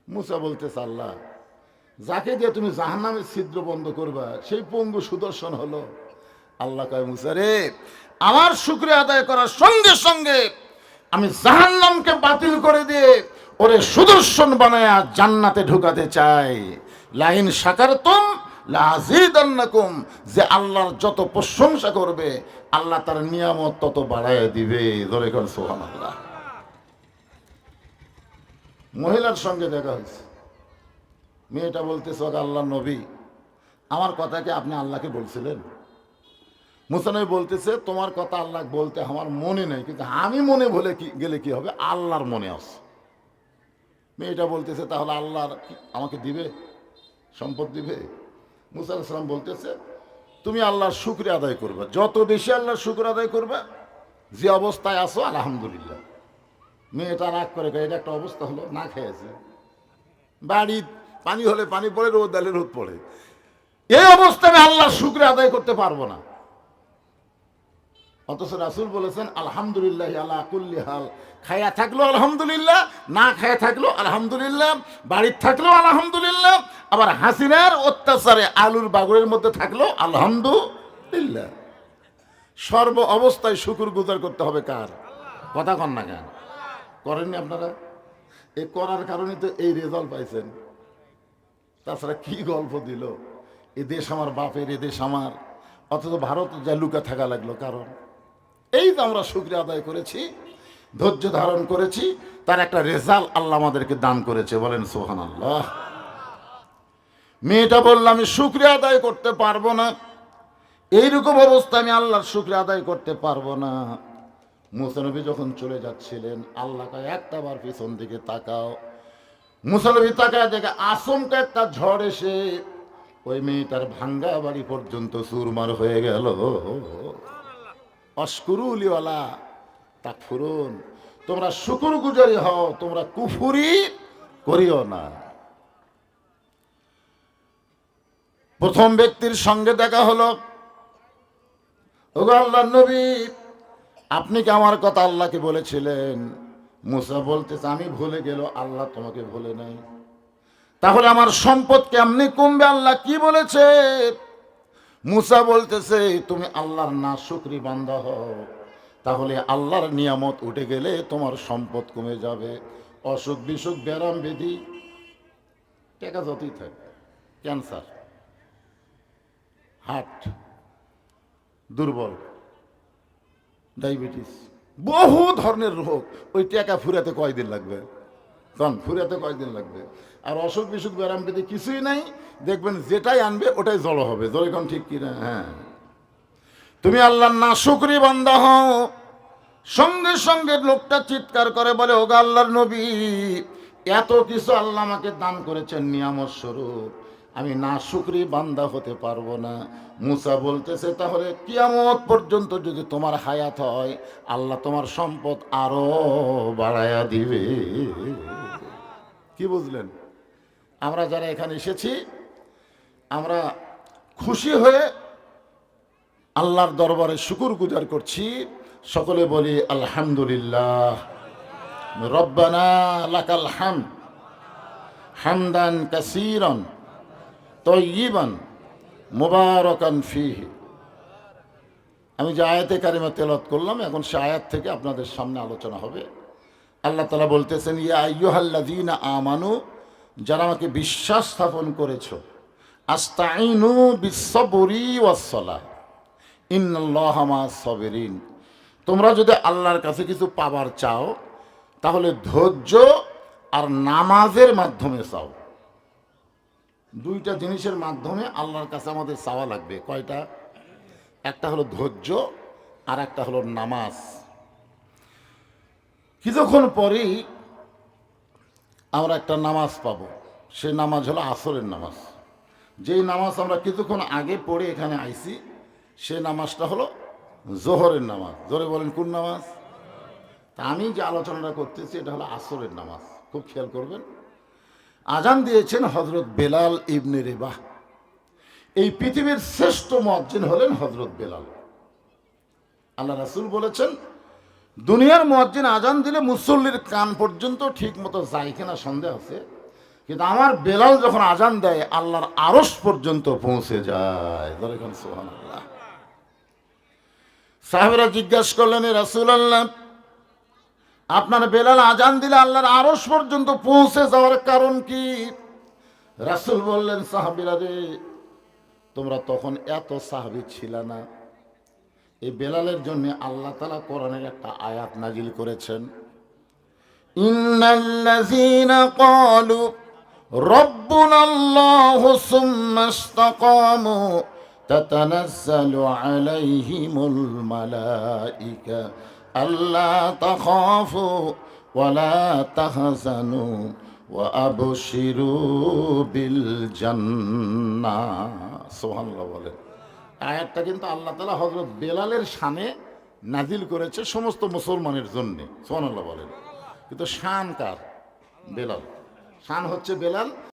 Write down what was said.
মুসা বলতেছে, আল্লাহ যাকে দিয়ে তুমি জাহান্নামের ছিদ্র বন্ধ করবা সেই পঙ্গু সুদর্শন হলো। আল্লাহ কয়, মুসা রে, আমার শুকরিয়া আদায় করার সঙ্গে সঙ্গে আমি জাহান্নামকে বাতিল করে দিয়ে ওরে সুদর্শন বানায়া জান্নাতে ঢুকাতে চাই। লাইন শাকারতুম লাযীদান্নাকুম, যে আল্লাহর যত প্রশংসা করবে আল্লাহ তার নিয়ামত তত বাড়ায় দিবে। ধরে কর সুবহানাল্লাহ। মহিলার সঙ্গে দেখা হয়েছে, মেয়েটা বলতেছে, আল্লাহ নবী, আমার কথা কি আপনি আল্লাহকে বলছিলেন? মুসা নবী বলতেছে, তোমার কথা আল্লাহ বলতে আমার মনে নেই, কিন্তু আমি মনে বলে গেলে কি হবে, আল্লাহর মনে আছে। মেয়েটা বলতেছে, তাহলে আল্লাহর আমাকে দিবে, সম্পদ দিবে? মুসা আলাইহিস সালাম বলতেছে, তুমি আল্লাহর শুকরিয়া আদায় করবে, যত বেশি আল্লাহর শুকর আদায় করবে, যে অবস্থায় আছো আলহামদুলিল্লাহ। মেয়েটা রাগ করে, এটা একটা অবস্থা হলো, না খেয়েছে, বাড়ি পানি হলে পানি পড়ে, রোদ দিলে রোদ পড়ে, এই অবস্থায় আমি আল্লাহর শুকরিয়া আদায় করতে পারবো না। অথচ রাসূল বলেছেন, আলহামদুলিল্লাহ আলা কুল্লি হাল, খায়া থাকলো আলহামদুলিল্লাহ, না খায়া থাকলো আলহামদুলিল্লাহ, বাড়ির থাকলেও আলহামদুলিল্লাহ, আবার হাসিনার অত্যাচারে আলুর বাগুড়ের মধ্যে থাকলো আলহামদুলিল্লাহ। সর্ব অবস্থায় শুকর গুজার করতে হবে কার? কথা কন না কেন? করেননি আপনারা? এই করার কারণে তো এই রেজাল্ট পাইছেন। তাছাড়া কি গল্প দিল, এ দেশ আমার বাপের, এ দেশ আমার, অথচ ভারত যা লুকা থাকা লাগলো। কারণ এই তো আমরা শুকরিয়া আদায় করেছি, ধৈর্য ধারণ করেছি, তার একটা রেজাল্ট আল্লাহ আমাদেরকে দান করেছে। বলেন সুবহানাল্লাহ। মেয়েটা বলল, আমি শুকরিয়া আদায় করতে পারবো না, এইরকম অবস্থা আমি আল্লাহর শুকরিয়া আদায় করতে পারবো না। মুসা নবী যখন চলে যাচ্ছিলেন, আল্লাহ কয়, একটা বার পিছন দিকে তাকাও। মুসা নবী তাকায় দেখে আচমকা একটা ঝড় এসে ওই মেয়েটার ভাঙ্গা বাড়ি পর্যন্ত চুরমার হয়ে গেল। অশকুরুলিওয়ালা তাকফুরুন, তোমরা শুকর গুজারি হও, তোমরা কুফুরি করিও না। প্রথম ব্যক্তির সঙ্গে দেখা হলো, ওগো আল্লাহর নবী, আপনি কি আমার কথা আল্লাহকে বলেছিলেন? মুসা বলতেছে, আমি ভুলে গেল, আল্লাহ তোমাকে ভুলে নাই। তাহলে আমার সম্পদ কেমনি কমবে? আল্লাহ কি বলেছে? মুসা বলতেছে, তুমি আল্লাহর নাশুকরি বান্দা হও, তাহলে আল্লাহর নিয়ামত উঠে গেলে তোমার সম্পদ কমে যাবে। অসুখ বিসুখ, ব্যারাম ব্যাধি, টাকা যতই থাকে, ক্যান্সার, হার্ট দুর্বল, ডায়াবেটিস, বহু ধরনের রোগ, ওই টাকা ফুরাতে কয়দিন লাগবে? তখন ফুরাতে কয়দিন লাগবে? আর অসুখ বিসুখ ব্যারাম ব্যাধি কিছুই নাই, দেখবেন যেটাই আনবে ওটাই জড়ো হবে। জড়িখন ঠিক কিনা? হ্যাঁ। তুমি আল্লাহর নাশুকরি বান্দা হও। সঙ্গে সঙ্গে লোকটা চিৎকার করে বলে, ওগো আল্লাহর নবী, এত কিছু আল্লাহ আমাকে দান করেছেন নিয়ামত স্বরূপ, আমি নাশুকরি বান্দা হতে পারবো না। মুসা বলতেছে, তাহলে কিয়ামত পর্যন্ত যদি তোমার হায়াত হয়, আল্লাহ তোমার সম্পদ আরো বাড়ায়া দিবে। কি বুঝলেন? আমরা যারা এখানে এসেছি, আমরা খুশি হয়ে আল্লাহর দরবারে শুকর গুজার করছি। সকলে বলি আলহামদুলিল্লাহ। রব্বানা লাকাল হামদ হামদান কাসীরান তাইয়িবান মুবারাকান ফীহি। আমি যে আয়াতে কারিমা তেলাওয়াত করলাম, এখন সে আয়াত থেকে আপনাদের সামনে আলোচনা হবে। আল্লাহ তাআলা বলতেছেন, ইয়া আইয়ুহাল্লাযীনা আমানু, যারা আমাকে বিশ্বাস স্থাপন করেছো, আস্তাঈনু বিস-সাবরি ওয়াস-সালাহ ইন্নাল্লাহা মা'আস-সাবিরিন। তোমরা যদি আল্লাহর কাছে কিছু পাবার চাও, তাহলে ধৈর্য আর নামাজের মাধ্যমে চাও। দুইটা জিনিসের মাধ্যমে আল্লাহর কাছে আমাদের চাওয়া লাগবে। কয়টা? একটা হলো ধৈর্য, আর একটা হলো নামাজ। কিছুক্ষণ পরেই আমরা একটা নামাজ পাবো, সেই নামাজ হলো আসরের নামাজ। যেই নামাজ আমরা কিছুক্ষণ আগে পড়ে এখানে আইছি, সেই নামাজটা হলো জোহরের নামাজ। জোরে বলেন, কোন নামাজ? তা আমি যে আলোচনাটা করতেছি এটা হলো আসরের নামাজ। খুব খেয়াল করবেন। আজান দিয়েছেন হযরত বেলাল ইবনে রেবাহ। এই পৃথিবীর শ্রেষ্ঠ মুয়াজ্জিন হলেন হযরত বেলাল। আল্লাহ রাসূল বলেছেন, দুনিয়ার মুয়াজ্জিন আজান দিলে মুসল্লির কান পর্যন্ত ঠিক মতো যায় কিনা সন্দেহ আছে, কিন্তু আমার বেলাল যখন আজান দেয় আল্লাহর আরশ পর্যন্ত পৌঁছে যায়। দেখুন সুবহানাল্লাহ। সাহাবীরা জিজ্ঞাসা করলেন, এ রাসূলুল্লাহ, আপনার বেলাল আজান দিলে আল্লাহর আরশ পর্যন্ত পৌঁছে যাওয়ার কারণ কি? রাসূল বললেন, সাহাবীরা রে, তোমরা তখন এত সাহাবী ছিল না। এই বেলালের জন্য আল্লাহ তাআলা কোরআনের একটা আয়াত নাজিল করেছেন, ইন্নাল্লাযীনা ক্বালু রাব্বুনাল্লাহু সুম্মা ইসতাকামু তাতানাজ্জালু আলাইহিমুল মালায়েকা আল্লা তাখাফু ওয়া লা তাহজানু ওয়া আবশিরু বিল জান্নাহ। সুবহানাল্লাহ বলেন। আয়াতটা কিন্তু আল্লাহ তাআলা হযরত বেলালের শানে নাজিল করেছে সমস্ত মুসলমানের জন্য। সুবহানাল্লাহ বলেন। কিন্তু শান কার? বেলাল। শান হচ্ছে বেলাল।